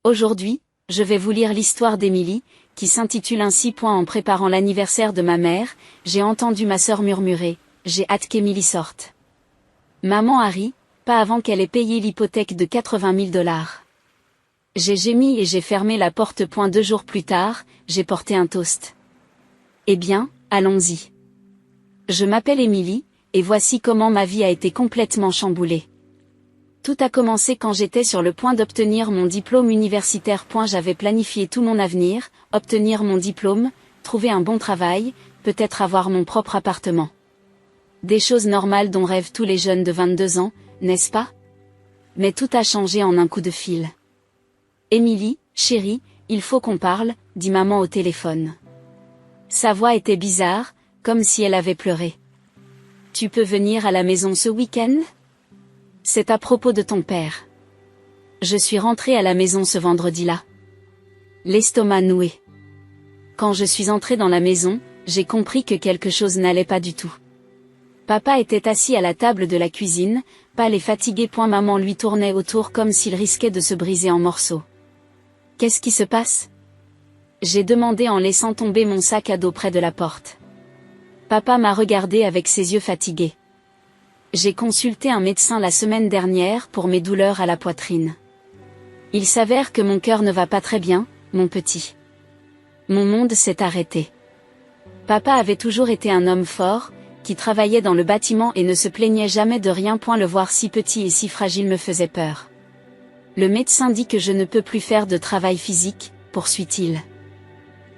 Aujourd'hui, je vais vous lire l'histoire d'Émilie, qui s'intitule ainsi. En préparant l'anniversaire de ma mère, j'ai entendu ma sœur murmurer « J'ai hâte qu'Émilie sorte. » Maman a ri, pas avant qu'elle ait payé l'hypothèque de 80 000 $. J'ai gémi et j'ai fermé la porte. 2 jours plus tard, j'ai porté un toast. Eh bien, allons-y. Je m'appelle Émilie, et voici comment ma vie a été complètement chamboulée. Tout a commencé quand j'étais sur le point d'obtenir mon diplôme universitaire. J'avais planifié tout mon avenir, obtenir mon diplôme, trouver un bon travail, peut-être avoir mon propre appartement. Des choses normales dont rêvent tous les jeunes de 22 ans, n'est-ce pas? Mais tout a changé en un coup de fil. Émilie, chérie, il faut qu'on parle, dit maman au téléphone. Sa voix était bizarre, comme si elle avait pleuré. Tu peux venir à la maison ce week-end? C'est à propos de ton père. Je suis rentrée à la maison ce vendredi-là. L'estomac noué. Quand je suis entrée dans la maison, j'ai compris que quelque chose n'allait pas du tout. Papa était assis à la table de la cuisine, pâle et fatigué. Maman lui tournait autour comme s'il risquait de se briser en morceaux. Qu'est-ce qui se passe? J'ai demandé en laissant tomber mon sac à dos près de la porte. Papa m'a regardé avec ses yeux fatigués. J'ai consulté un médecin la semaine dernière pour mes douleurs à la poitrine. Il s'avère que mon cœur ne va pas très bien, mon petit. Mon monde s'est arrêté. Papa avait toujours été un homme fort, qui travaillait dans le bâtiment et ne se plaignait jamais de rien. Le voir si petit et si fragile me faisait peur. Le médecin dit que je ne peux plus faire de travail physique, poursuit-il.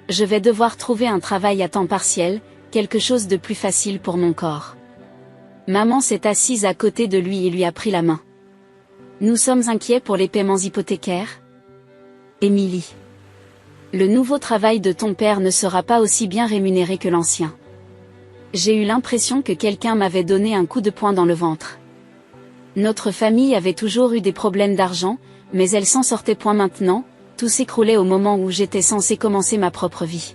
Je vais devoir trouver un travail à temps partiel, quelque chose de plus facile pour mon corps. Maman s'est assise à côté de lui et lui a pris la main. Nous sommes inquiets pour les paiements hypothécaires? Émilie. Le nouveau travail de ton père ne sera pas aussi bien rémunéré que l'ancien. J'ai eu l'impression que quelqu'un m'avait donné un coup de poing dans le ventre. Notre famille avait toujours eu des problèmes d'argent, mais elle s'en sortait. Maintenant, tout s'écroulait au moment où j'étais censée commencer ma propre vie.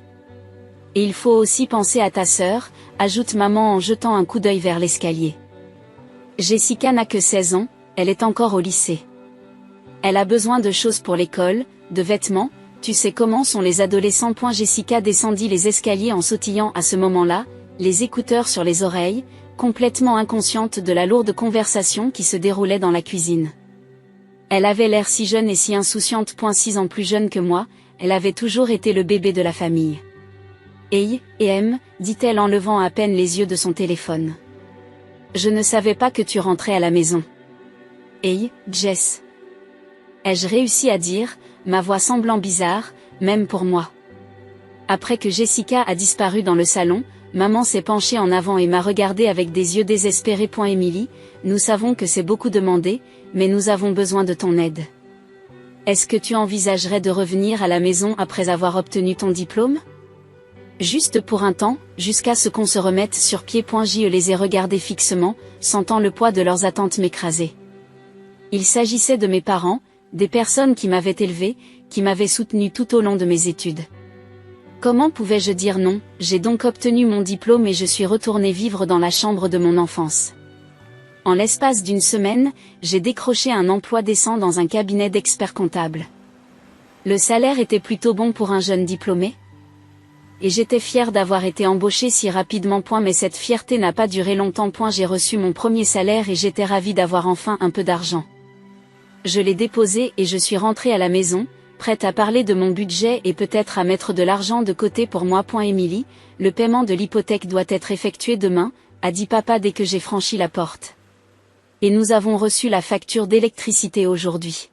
Et il faut aussi penser à ta sœur, ajoute maman en jetant un coup d'œil vers l'escalier. Jessica n'a que 16 ans, elle est encore au lycée. Elle a besoin de choses pour l'école, de vêtements, tu sais comment sont les adolescents. Jessica descendit les escaliers en sautillant à ce moment-là, les écouteurs sur les oreilles, complètement inconsciente de la lourde conversation qui se déroulait dans la cuisine. Elle avait l'air si jeune et si insouciante. 6 ans plus jeune que moi, elle avait toujours été le bébé de la famille. Hey, dit-elle en levant à peine les yeux de son téléphone. Je ne savais pas que tu rentrais à la maison. Hey, Jess. Ai-je réussi à dire, ma voix semblant bizarre, même pour moi. Après que Jessica a disparu dans le salon, maman s'est penchée en avant et m'a regardée avec des yeux désespérés. Émilie, nous savons que c'est beaucoup demandé, mais nous avons besoin de ton aide. Est-ce que tu envisagerais de revenir à la maison après avoir obtenu ton diplôme? Juste pour un temps, jusqu'à ce qu'on se remette sur pied. Je les ai regardés fixement, sentant le poids de leurs attentes m'écraser. Il s'agissait de mes parents, des personnes qui m'avaient élevée, qui m'avaient soutenue tout au long de mes études. Comment pouvais-je dire non? J'ai donc obtenu mon diplôme et je suis retournée vivre dans la chambre de mon enfance. En l'espace d'une semaine, j'ai décroché un emploi décent dans un cabinet d'experts comptables. Le salaire était plutôt bon pour un jeune diplômé. Et j'étais fière d'avoir été embauchée si rapidement. Mais cette fierté n'a pas duré longtemps. J'ai reçu mon premier salaire et j'étais ravie d'avoir enfin un peu d'argent. Je l'ai déposé et je suis rentrée à la maison, prête à parler de mon budget et peut-être à mettre de l'argent de côté pour moi. Émilie, le paiement de l'hypothèque doit être effectué demain, a dit papa dès que j'ai franchi la porte. Et nous avons reçu la facture d'électricité aujourd'hui.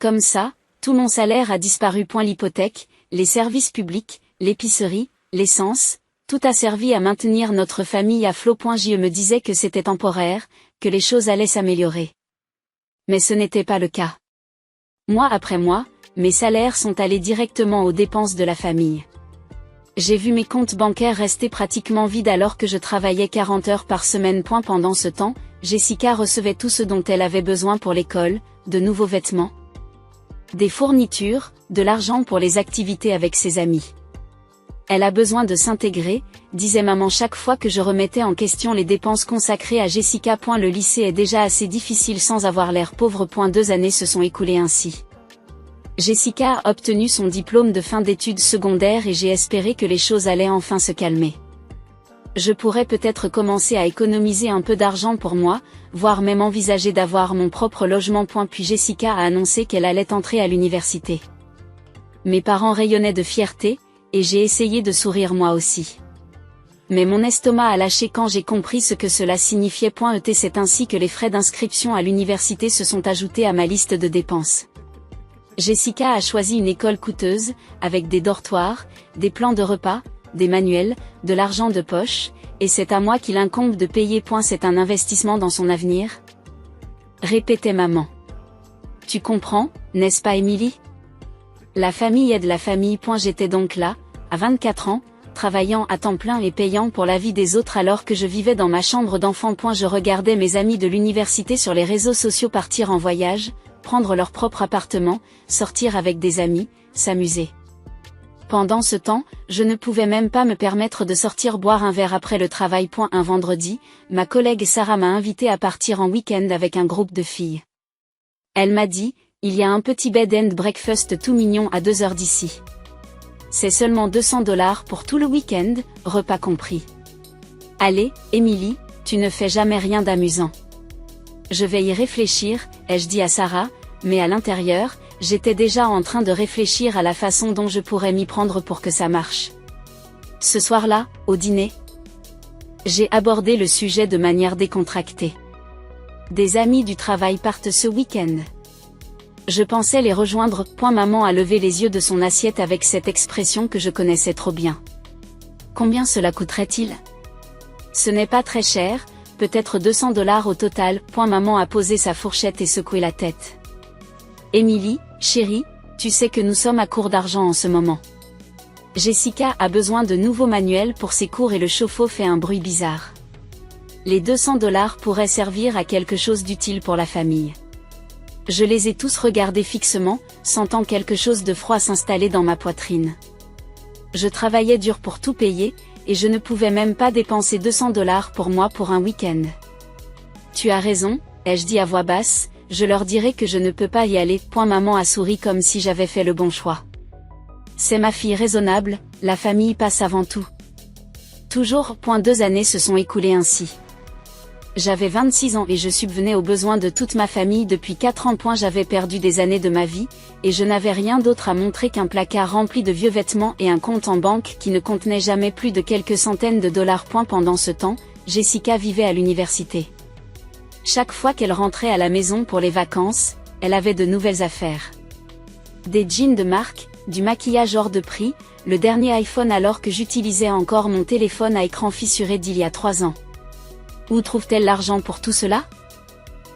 Comme ça, tout mon salaire a disparu. L'hypothèque, les services publics, l'épicerie, l'essence, tout a servi à maintenir notre famille à flot. Je me disais que c'était temporaire, que les choses allaient s'améliorer. Mais ce n'était pas le cas. Mois après mois, mes salaires sont allés directement aux dépenses de la famille. J'ai vu mes comptes bancaires rester pratiquement vides alors que je travaillais 40 heures par semaine. Pendant ce temps, Jessica recevait tout ce dont elle avait besoin pour l'école, de nouveaux vêtements, des fournitures, de l'argent pour les activités avec ses amis. Elle a besoin de s'intégrer, disait maman chaque fois que je remettais en question les dépenses consacrées à Jessica. Le lycée est déjà assez difficile sans avoir l'air pauvre. 2 années se sont écoulées ainsi. Jessica a obtenu son diplôme de fin d'études secondaires et j'ai espéré que les choses allaient enfin se calmer. Je pourrais peut-être commencer à économiser un peu d'argent pour moi, voire même envisager d'avoir mon propre logement. Puis Jessica a annoncé qu'elle allait entrer à l'université. Mes parents rayonnaient de fierté, et j'ai essayé de sourire moi aussi. Mais mon estomac a lâché quand j'ai compris ce que cela signifiait. C'est ainsi que les frais d'inscription à l'université se sont ajoutés à ma liste de dépenses. Jessica a choisi une école coûteuse, avec des dortoirs, des plans de repas, des manuels, de l'argent de poche, et c'est à moi qu'il incombe de payer. C'est un investissement dans son avenir, répétait maman. Tu comprends, n'est-ce pas Émilie? La famille aide la famille. J'étais donc là, à 24 ans, travaillant à temps plein et payant pour la vie des autres alors que je vivais dans ma chambre d'enfant. Je regardais mes amis de l'université sur les réseaux sociaux partir en voyage, prendre leur propre appartement, sortir avec des amis, s'amuser. Pendant ce temps, je ne pouvais même pas me permettre de sortir boire un verre après le travail. Un vendredi, ma collègue Sarah m'a invité à partir en week-end avec un groupe de filles. Elle m'a dit, il y a un petit bed and breakfast tout mignon à 2 heures d'ici. C'est seulement $200 pour tout le week-end, repas compris. Allez, Émilie, tu ne fais jamais rien d'amusant. Je vais y réfléchir, ai-je dit à Sarah, mais à l'intérieur, j'étais déjà en train de réfléchir à la façon dont je pourrais m'y prendre pour que ça marche. Ce soir-là, au dîner, j'ai abordé le sujet de manière décontractée. Des amis du travail partent ce week-end. Je pensais les rejoindre. Maman a levé les yeux de son assiette avec cette expression que je connaissais trop bien. Combien cela coûterait-il? Ce n'est pas très cher, peut-être $200 au total. Maman a posé sa fourchette et secoué la tête. Émilie, chérie, tu sais que nous sommes à court d'argent en ce moment. Jessica a besoin de nouveaux manuels pour ses cours et le chauffe-eau fait un bruit bizarre. Les $200 pourraient servir à quelque chose d'utile pour la famille. Je les ai tous regardés fixement, sentant quelque chose de froid s'installer dans ma poitrine. Je travaillais dur pour tout payer, et je ne pouvais même pas dépenser $200 pour moi pour un week-end. Tu as raison, ai-je dit à voix basse, je leur dirai que je ne peux pas y aller. Maman a souri comme si j'avais fait le bon choix. C'est ma fille raisonnable, la famille passe avant tout. Toujours. 2 années se sont écoulées ainsi. J'avais 26 ans et je subvenais aux besoins de toute ma famille depuis 4 ans. J'avais perdu des années de ma vie, et je n'avais rien d'autre à montrer qu'un placard rempli de vieux vêtements et un compte en banque qui ne contenait jamais plus de quelques centaines de dollars. Pendant ce temps, Jessica vivait à l'université. Chaque fois qu'elle rentrait à la maison pour les vacances, elle avait de nouvelles affaires. Des jeans de marque, du maquillage hors de prix, le dernier iPhone alors que j'utilisais encore mon téléphone à écran fissuré d'il y a 3 ans. Où trouve-t-elle l'argent pour tout cela?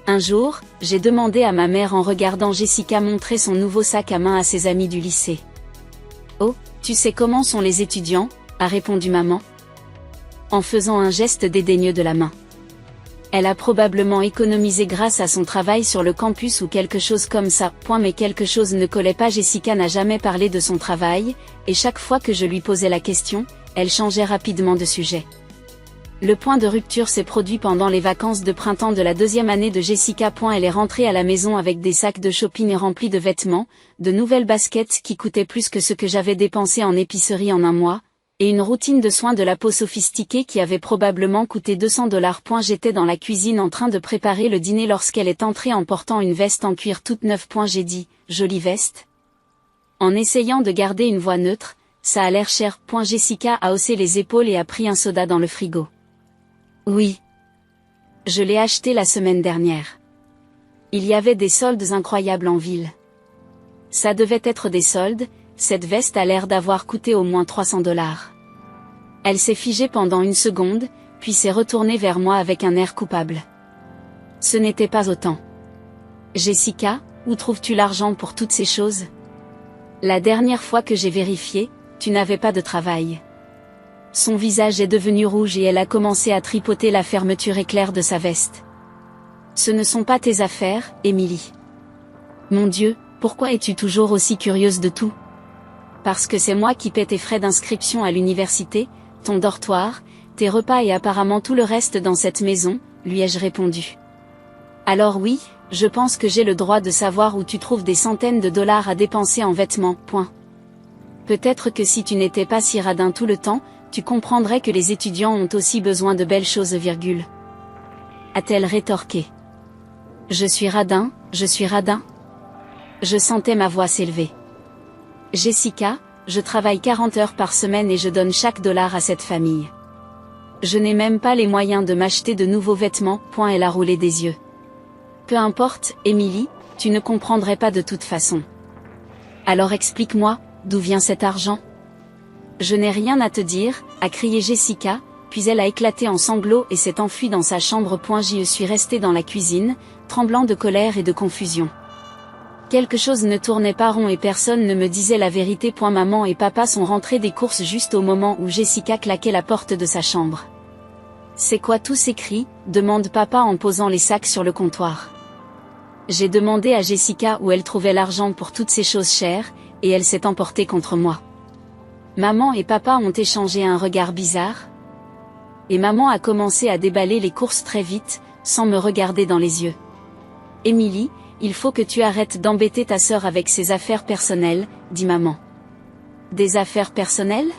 Un jour, j'ai demandé à ma mère en regardant Jessica montrer son nouveau sac à main à ses amis du lycée. Oh, tu sais comment sont les étudiants, a répondu maman, en faisant un geste dédaigneux de la main. Elle a probablement économisé grâce à son travail sur le campus ou quelque chose comme ça. Mais quelque chose ne collait pas. Jessica n'a jamais parlé de son travail, et chaque fois que je lui posais la question, elle changeait rapidement de sujet. Le point de rupture s'est produit pendant les vacances de printemps de la 2e année de Jessica. Elle est rentrée à la maison avec des sacs de shopping remplis de vêtements, de nouvelles baskets qui coûtaient plus que ce que j'avais dépensé en épicerie en un mois, et une routine de soins de la peau sophistiquée qui avait probablement coûté $200. J'étais dans la cuisine en train de préparer le dîner lorsqu'elle est entrée en portant une veste en cuir toute neuve. J'ai dit, jolie veste. En essayant de garder une voix neutre, ça a l'air cher. Jessica a haussé les épaules et a pris un soda dans le frigo. Oui. Je l'ai acheté la semaine dernière. Il y avait des soldes incroyables en ville. Ça devait être des soldes, cette veste a l'air d'avoir coûté au moins $300. Elle s'est figée pendant une seconde, puis s'est retournée vers moi avec un air coupable. Ce n'était pas autant. Jessica, où trouves-tu l'argent pour toutes ces choses? La dernière fois que j'ai vérifié, tu n'avais pas de travail. Son visage est devenu rouge et elle a commencé à tripoter la fermeture éclair de sa veste. Ce ne sont pas tes affaires, Émilie. Mon Dieu, pourquoi es-tu toujours aussi curieuse de tout? Parce que c'est moi qui paie tes frais d'inscription à l'université, ton dortoir, tes repas et apparemment tout le reste dans cette maison, lui ai-je répondu. Alors oui, je pense que j'ai le droit de savoir où tu trouves des centaines de dollars à dépenser en vêtements, point. Peut-être que si tu n'étais pas si radin tout le temps, tu comprendrais que les étudiants ont aussi besoin de belles choses, virgule. A-t-elle rétorqué. Je suis radin, je suis radin. Je sentais ma voix s'élever. Jessica, je travaille 40 heures par semaine et je donne chaque dollar à cette famille. Je n'ai même pas les moyens de m'acheter de nouveaux vêtements, point. Elle a roulé des yeux. Peu importe, Emily, tu ne comprendrais pas de toute façon. Alors explique-moi, d'où vient cet argent? Je n'ai rien à te dire, a crié Jessica, puis elle a éclaté en sanglots et s'est enfuie dans sa chambre. J'y suis restée dans la cuisine, tremblant de colère et de confusion. Quelque chose ne tournait pas rond et personne ne me disait la vérité. Maman et papa sont rentrés des courses juste au moment où Jessica claquait la porte de sa chambre. C'est quoi tous ces cris? Demande papa en posant les sacs sur le comptoir. J'ai demandé à Jessica où elle trouvait l'argent pour toutes ces choses chères, et elle s'est emportée contre moi. Maman et papa ont échangé un regard bizarre. Et maman a commencé à déballer les courses très vite, sans me regarder dans les yeux. Emily, il faut que tu arrêtes d'embêter ta sœur avec ses affaires personnelles, dit maman. Des affaires personnelles?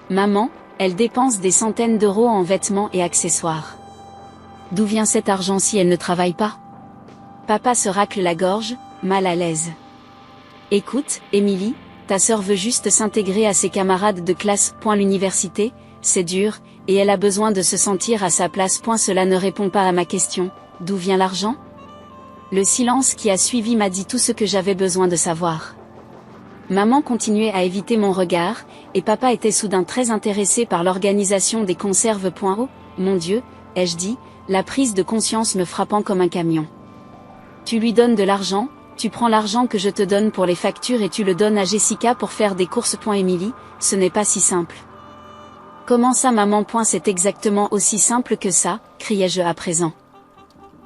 Maman, elle dépense des centaines d'euros en vêtements et accessoires. D'où vient cet argent si elle ne travaille pas? Papa se racle la gorge, mal à l'aise. Écoute, Emily, ta sœur veut juste s'intégrer à ses camarades de classe. L'université, c'est dur, et elle a besoin de se sentir à sa place. Cela ne répond pas à ma question, d'où vient l'argent? Le silence qui a suivi m'a dit tout ce que j'avais besoin de savoir. Maman continuait à éviter mon regard, et papa était soudain très intéressé par l'organisation des conserves. Oh, mon Dieu, ai-je dit, la prise de conscience me frappant comme un camion. Tu lui donnes de l'argent, tu prends l'argent que je te donne pour les factures et tu le donnes à Jessica pour faire des courses. Emily, ce n'est pas si simple. Comment ça maman? C'est exactement aussi simple que ça, criai-je à présent.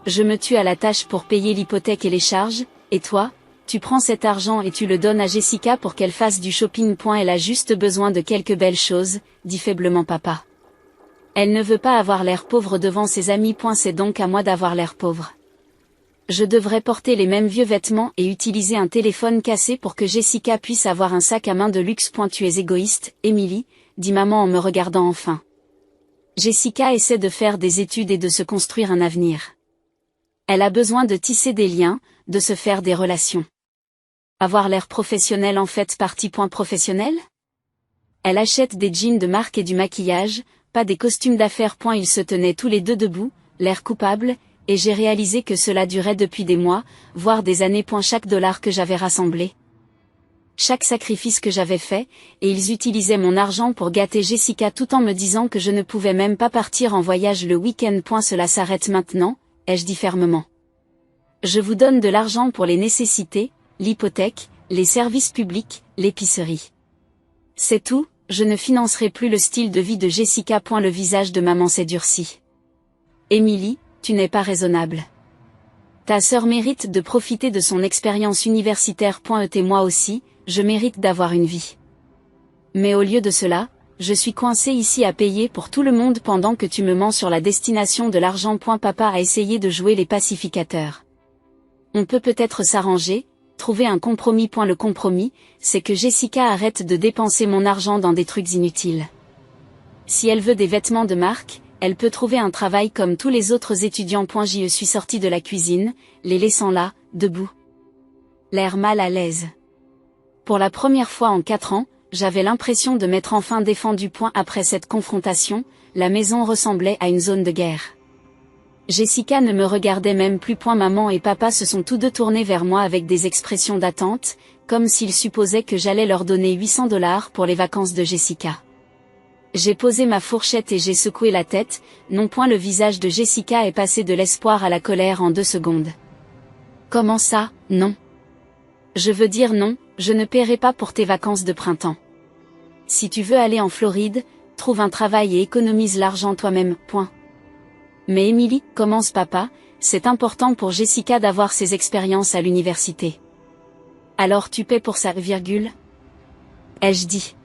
Je me tue à la tâche pour payer l'hypothèque et les charges, et toi, tu prends cet argent et tu le donnes à Jessica pour qu'elle fasse du shopping. Elle a juste besoin de quelques belles choses, dit faiblement papa. Elle ne veut pas avoir l'air pauvre devant ses amis. C'est donc à moi d'avoir l'air pauvre. Je devrais porter les mêmes vieux vêtements et utiliser un téléphone cassé pour que Jessica puisse avoir un sac à main de luxe. Tu es égoïste, Emily, dit maman en me regardant enfin. Jessica essaie de faire des études et de se construire un avenir. Elle a besoin de tisser des liens, de se faire des relations. Avoir l'air professionnel en fait partie. Professionnel? Elle achète des jeans de marque et du maquillage, pas des costumes d'affaires. Ils se tenaient tous les deux debout, l'air coupable, et j'ai réalisé que cela durait depuis des mois, voire des années. Chaque dollar que j'avais rassemblé, chaque sacrifice que j'avais fait, et ils utilisaient mon argent pour gâter Jessica tout en me disant que je ne pouvais même pas partir en voyage le week-end. Cela s'arrête maintenant, ai-je dit fermement. Je vous donne de l'argent pour les nécessités, l'hypothèque, les services publics, l'épicerie. C'est tout, je ne financerai plus le style de vie de Jessica. Le visage de maman s'est durci. Emily, tu n'es pas raisonnable. Ta sœur mérite de profiter de son expérience universitaire. Et moi aussi, je mérite d'avoir une vie. Mais au lieu de cela, je suis coincée ici à payer pour tout le monde pendant que tu me mens sur la destination de l'argent. Papa a essayé de jouer les pacificateurs. On peut peut-être s'arranger, trouver un compromis. Le compromis, c'est que Jessica arrête de dépenser mon argent dans des trucs inutiles. Si elle veut des vêtements de marque, elle peut trouver un travail comme tous les autres étudiants. Je suis sortie de la cuisine, les laissant là, debout. L'air mal à l'aise. Pour la première fois en 4 ans, j'avais l'impression de m'être enfin défendue. Après cette confrontation, la maison ressemblait à une zone de guerre. Jessica ne me regardait même plus. Maman et papa se sont tous deux tournés vers moi avec des expressions d'attente, comme s'ils supposaient que j'allais leur donner 800 dollars pour les vacances de Jessica. J'ai posé ma fourchette et j'ai secoué la tête. Non. Le visage de Jessica est passé de l'espoir à la colère en 2 secondes. Comment ça, non? Je veux dire non, je ne paierai pas pour tes vacances de printemps. Si tu veux aller en Floride, trouve un travail et économise l'argent toi-même. Mais Emily, commence papa, c'est important pour Jessica d'avoir ses expériences à l'université. Alors tu paies pour ça, virgule? Ai-je dit.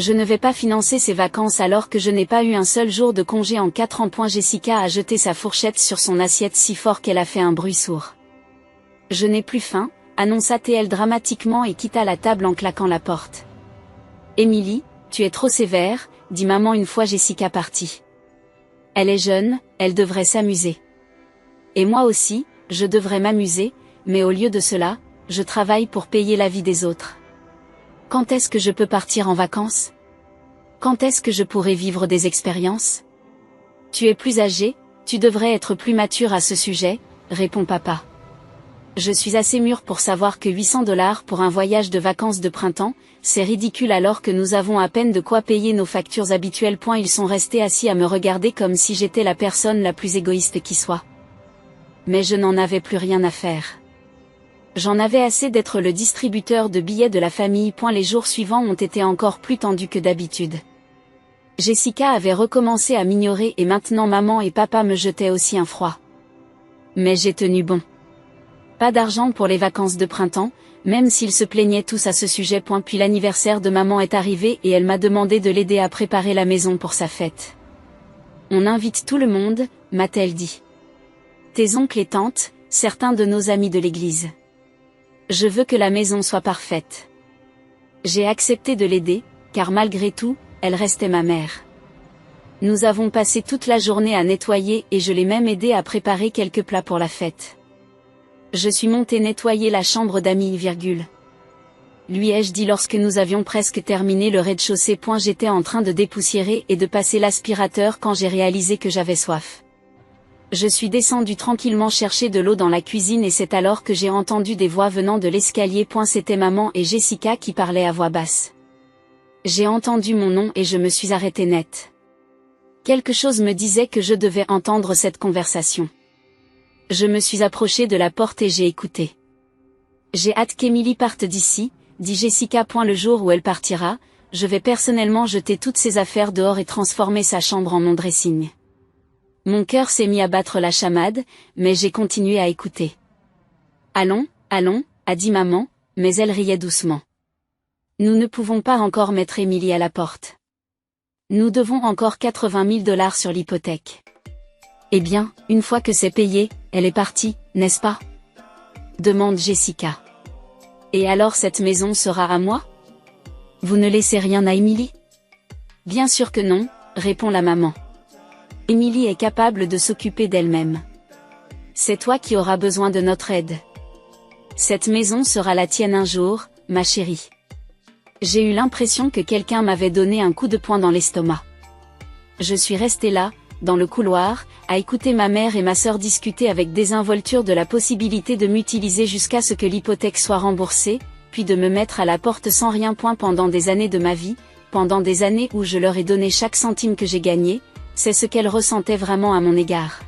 Je ne vais pas financer ces vacances alors que je n'ai pas eu un seul jour de congé en 4 ans. Jessica a jeté sa fourchette sur son assiette si fort qu'elle a fait un bruit sourd. Je n'ai plus faim, annonça TL dramatiquement et quitta la table en claquant la porte. Émilie, tu es trop sévère, dit maman une fois Jessica partie. Elle est jeune, elle devrait s'amuser. Et moi aussi, je devrais m'amuser, mais au lieu de cela, je travaille pour payer la vie des autres. Quand est-ce que je peux partir en vacances? Quand est-ce que je pourrai vivre des expériences? Tu es plus âgé, tu devrais être plus mature à ce sujet, répond papa. Je suis assez mûr pour savoir que 800 $ pour un voyage de vacances de printemps, c'est ridicule alors que nous avons à peine de quoi payer nos factures habituelles. Ils sont restés assis à me regarder comme si j'étais la personne la plus égoïste qui soit. Mais je n'en avais plus rien à faire. J'en avais assez d'être le distributeur de billets de la famille. Les jours suivants ont été encore plus tendus que d'habitude. Jessica avait recommencé à m'ignorer et maintenant maman et papa me jetaient aussi un froid. Mais j'ai tenu bon. Pas d'argent pour les vacances de printemps, même s'ils se plaignaient tous à ce sujet. Puis l'anniversaire de maman est arrivé et elle m'a demandé de l'aider à préparer la maison pour sa fête. On invite tout le monde, m'a-t-elle dit. Tes oncles et tantes, certains de nos amis de l'église. Je veux que la maison soit parfaite. J'ai accepté de l'aider, car malgré tout, elle restait ma mère. Nous avons passé toute la journée à nettoyer et je l'ai même aidé à préparer quelques plats pour la fête. Je suis montée nettoyer la chambre d'Ami, lui ai-je dit lorsque nous avions presque terminé le rez-de-chaussée. J'étais en train de dépoussiérer et de passer l'aspirateur quand j'ai réalisé que j'avais soif. Je suis descendue tranquillement chercher de l'eau dans la cuisine et c'est alors que j'ai entendu des voix venant de l'escalier. C'était maman et Jessica qui parlaient à voix basse. J'ai entendu mon nom et je me suis arrêtée net. Quelque chose me disait que je devais entendre cette conversation. Je me suis approchée de la porte et j'ai écouté. J'ai hâte qu'Émilie parte d'ici, dit Jessica. Le jour où elle partira, je vais personnellement jeter toutes ses affaires dehors et transformer sa chambre en mon dressing. Mon cœur s'est mis à battre la chamade, mais j'ai continué à écouter. Allons, allons, a dit maman, mais elle riait doucement. Nous ne pouvons pas encore mettre Émilie à la porte. Nous devons encore 80 000 $ sur l'hypothèque. Eh bien, une fois que c'est payé, elle est partie, n'est-ce pas? Demande Jessica. Et alors cette maison sera à moi? Vous ne laissez rien à Émilie? Bien sûr que non, répond la maman. Émilie est capable de s'occuper d'elle-même. C'est toi qui auras besoin de notre aide. Cette maison sera la tienne un jour, ma chérie. J'ai eu l'impression que quelqu'un m'avait donné un coup de poing dans l'estomac. Je suis restée là, dans le couloir, à écouter ma mère et ma sœur discuter avec désinvolture de la possibilité de m'utiliser jusqu'à ce que l'hypothèque soit remboursée, puis de me mettre à la porte sans rien. Pendant des années de ma vie, pendant des années où je leur ai donné chaque centime que j'ai gagné, c'est ce qu'elles ressentaient vraiment à mon égard.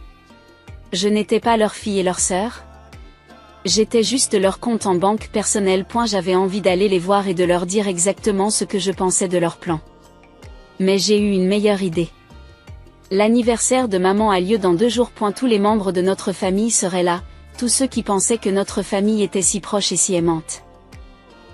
Je n'étais pas leur fille et leur sœur. J'étais juste leur compte en banque personnel. J'avais envie d'aller les voir et de leur dire exactement ce que je pensais de leur plan. Mais j'ai eu une meilleure idée. L'anniversaire de maman a lieu dans 2 jours. Tous les membres de notre famille seraient là, tous ceux qui pensaient que notre famille était si proche et si aimante.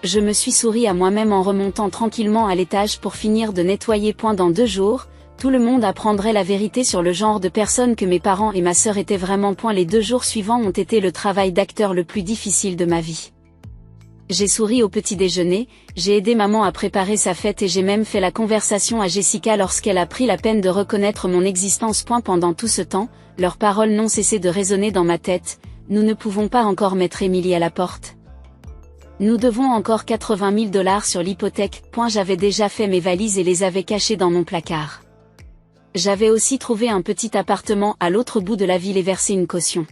Je me suis souri à moi-même en remontant tranquillement à l'étage pour finir de nettoyer. Dans 2 jours, tout le monde apprendrait la vérité sur le genre de personne que mes parents et ma sœur étaient vraiment. Les 2 jours suivants ont été le travail d'acteur le plus difficile de ma vie. J'ai souri au petit déjeuner, j'ai aidé maman à préparer sa fête et j'ai même fait la conversation à Jessica lorsqu'elle a pris la peine de reconnaître mon existence. Pendant tout ce temps, leurs paroles n'ont cessé de résonner dans ma tête. Nous ne pouvons pas encore mettre Émilie à la porte. Nous devons encore 80 000 $ sur l'hypothèque. J'avais déjà fait mes valises et les avais cachées dans mon placard. J'avais aussi trouvé un petit appartement à l'autre bout de la ville et versé une caution.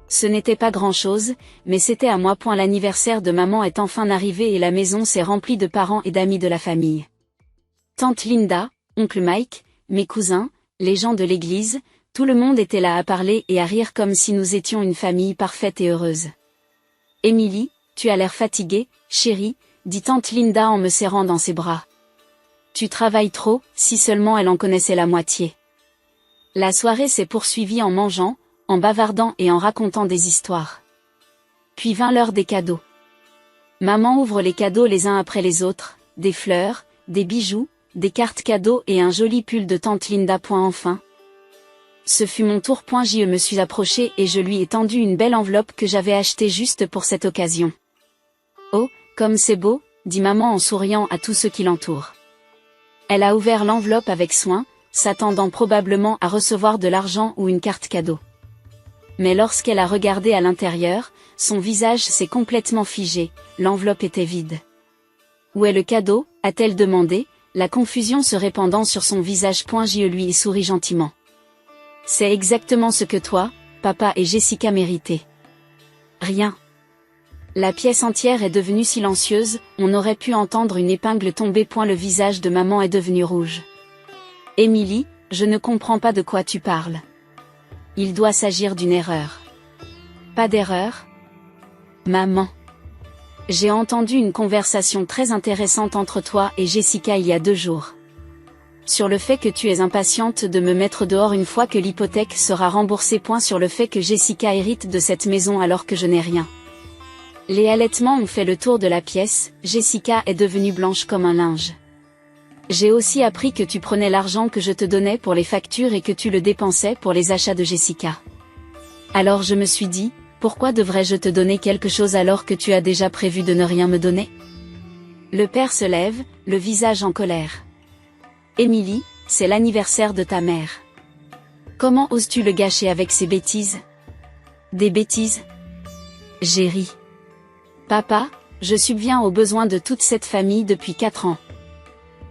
Ce n'était pas grand-chose, mais c'était à moi. L'anniversaire de maman est enfin arrivé et la maison s'est remplie de parents et d'amis de la famille. Tante Linda, oncle Mike, mes cousins, les gens de l'église, tout le monde était là à parler et à rire comme si nous étions une famille parfaite et heureuse. Émilie, tu as l'air fatiguée, chérie, dit tante Linda en me serrant dans ses bras. Tu travailles trop, si seulement elle en connaissait la moitié. La soirée s'est poursuivie en mangeant, en bavardant et en racontant des histoires. Puis vint l'heure des cadeaux. Maman ouvre les cadeaux les uns après les autres, des fleurs, des bijoux, des cartes cadeaux et un joli pull de tante Linda. Enfin. Ce fut mon tour. Je me suis approchée et je lui ai tendu une belle enveloppe que j'avais achetée juste pour cette occasion. Oh, comme c'est beau, dit maman en souriant à tous ceux qui l'entourent. Elle a ouvert l'enveloppe avec soin, s'attendant probablement à recevoir de l'argent ou une carte cadeau. Mais lorsqu'elle a regardé à l'intérieur, son visage s'est complètement figé, l'enveloppe était vide. Où est le cadeau, a-t-elle demandé, la confusion se répandant sur son visage. Je lui ai souri gentiment. C'est exactement ce que toi, papa et Jessica méritaient. Rien. La pièce entière est devenue silencieuse, on aurait pu entendre une épingle tomber. Le visage de maman est devenu rouge. Émilie, je ne comprends pas de quoi tu parles. Il doit s'agir d'une erreur. Pas d'erreur? Maman. J'ai entendu une conversation très intéressante entre toi et Jessica il y a 2 jours. Sur le fait que tu es impatiente de me mettre dehors une fois que l'hypothèque sera remboursée. Sur le fait que Jessica hérite de cette maison alors que je n'ai rien. Les halètements ont fait le tour de la pièce, Jessica est devenue blanche comme un linge. J'ai aussi appris que tu prenais l'argent que je te donnais pour les factures et que tu le dépensais pour les achats de Jessica. Alors je me suis dit, pourquoi devrais-je te donner quelque chose alors que tu as déjà prévu de ne rien me donner? Le père se lève, le visage en colère. Émilie, c'est l'anniversaire de ta mère. Comment oses-tu le gâcher avec ces bêtises? Des bêtises? J'ai ri. Papa, je subviens aux besoins de toute cette famille depuis 4 ans.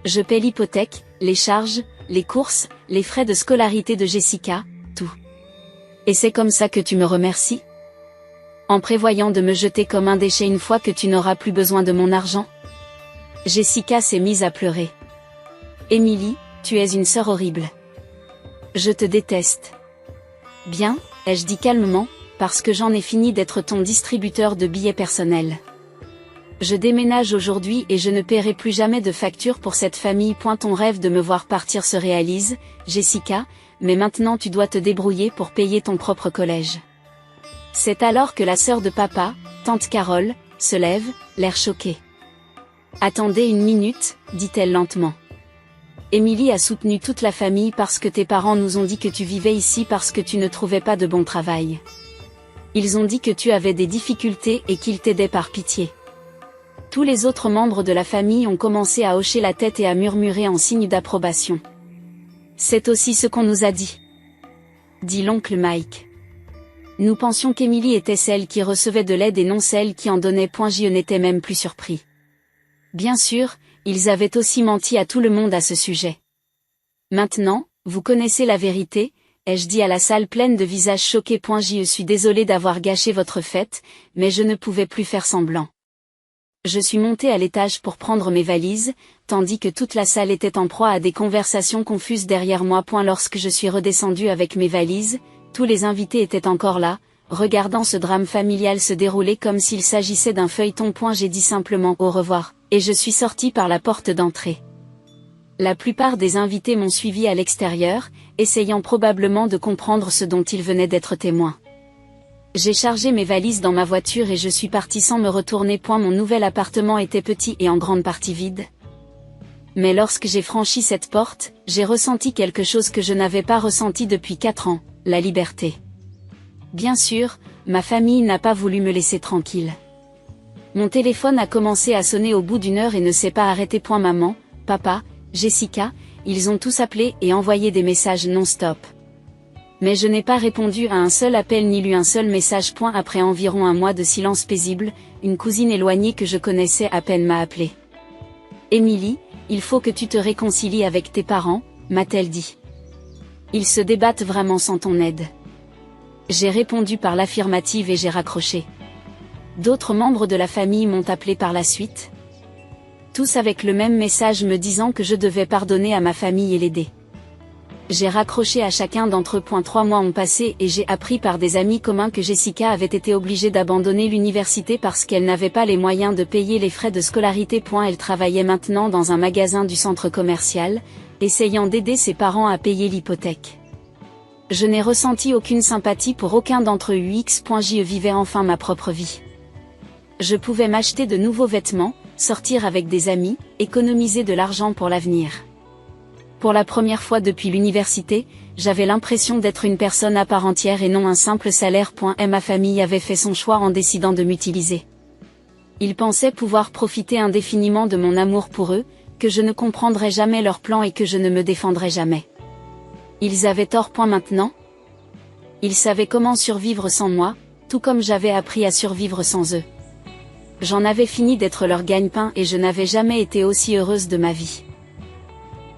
Je paie l'hypothèque, les charges, les courses, les frais de scolarité de Jessica, tout. Et c'est comme ça que tu me remercies? En prévoyant de me jeter comme un déchet une fois que tu n'auras plus besoin de mon argent? Jessica s'est mise à pleurer. Émilie, tu es une sœur horrible. Je te déteste. Bien, ai-je dit calmement, parce que j'en ai fini d'être ton distributeur de billets personnels. Je déménage aujourd'hui et je ne paierai plus jamais de facture pour cette famille. Ton rêve de me voir partir se réalise, Jessica, mais maintenant tu dois te débrouiller pour payer ton propre collège. C'est alors que la sœur de papa, tante Carole, se lève, l'air choqué. Attendez une minute, dit-elle lentement. Émilie a soutenu toute la famille parce que tes parents nous ont dit que tu vivais ici parce que tu ne trouvais pas de bon travail. Ils ont dit que tu avais des difficultés et qu'ils t'aidaient par pitié. Tous les autres membres de la famille ont commencé à hocher la tête et à murmurer en signe d'approbation. C'est aussi ce qu'on nous a dit l'oncle Mike. Nous pensions qu'Émilie était celle qui recevait de l'aide et non celle qui en donnait. Je n'étais même plus surpris. Bien sûr, ils avaient aussi menti à tout le monde à ce sujet. Maintenant, vous connaissez la vérité, ai-je dit à la salle pleine de visages choqués. Je suis désolée d'avoir gâché votre fête, mais je ne pouvais plus faire semblant. Je suis montée à l'étage pour prendre mes valises, tandis que toute la salle était en proie à des conversations confuses derrière moi. Lorsque je suis redescendue avec mes valises, tous les invités étaient encore là, regardant ce drame familial se dérouler comme s'il s'agissait d'un feuilleton. J'ai dit simplement au revoir, et je suis sortie par la porte d'entrée. La plupart des invités m'ont suivi à l'extérieur, essayant probablement de comprendre ce dont ils venaient d'être témoins. J'ai chargé mes valises dans ma voiture et je suis partie sans me retourner. Mon nouvel appartement était petit et en grande partie vide. Mais lorsque j'ai franchi cette porte, j'ai ressenti quelque chose que je n'avais pas ressenti depuis 4 ans, la liberté. Bien sûr, ma famille n'a pas voulu me laisser tranquille. Mon téléphone a commencé à sonner au bout d'1 heure et ne s'est pas arrêté. Maman, papa, Jessica, ils ont tous appelé et envoyé des messages non-stop. Mais je n'ai pas répondu à un seul appel ni lu un seul message. Après environ 1 mois de silence paisible, une cousine éloignée que je connaissais à peine m'a appelé. Émilie, il faut que tu te réconcilies avec tes parents, m'a-t-elle dit. Ils se débattent vraiment sans ton aide. J'ai répondu par l'affirmative et j'ai raccroché. D'autres membres de la famille m'ont appelé par la suite. Tous avec le même message me disant que je devais pardonner à ma famille et l'aider. J'ai raccroché à chacun d'entre eux. 3 mois ont passé et j'ai appris par des amis communs que Jessica avait été obligée d'abandonner l'université parce qu'elle n'avait pas les moyens de payer les frais de scolarité. Elle travaillait maintenant dans un magasin du centre commercial, essayant d'aider ses parents à payer l'hypothèque. Je n'ai ressenti aucune sympathie pour aucun d'entre eux. Je vivais enfin ma propre vie. Je pouvais m'acheter de nouveaux vêtements, sortir avec des amis, économiser de l'argent pour l'avenir. Pour la première fois depuis l'université, j'avais l'impression d'être une personne à part entière et non un simple salaire. Ma famille avait fait son choix en décidant de m'utiliser. Ils pensaient pouvoir profiter indéfiniment de mon amour pour eux, que je ne comprendrais jamais leurs plans et que je ne me défendrais jamais. Ils avaient tort. Maintenant. Ils savaient comment survivre sans moi, tout comme j'avais appris à survivre sans eux. J'en avais fini d'être leur gagne-pain et je n'avais jamais été aussi heureuse de ma vie.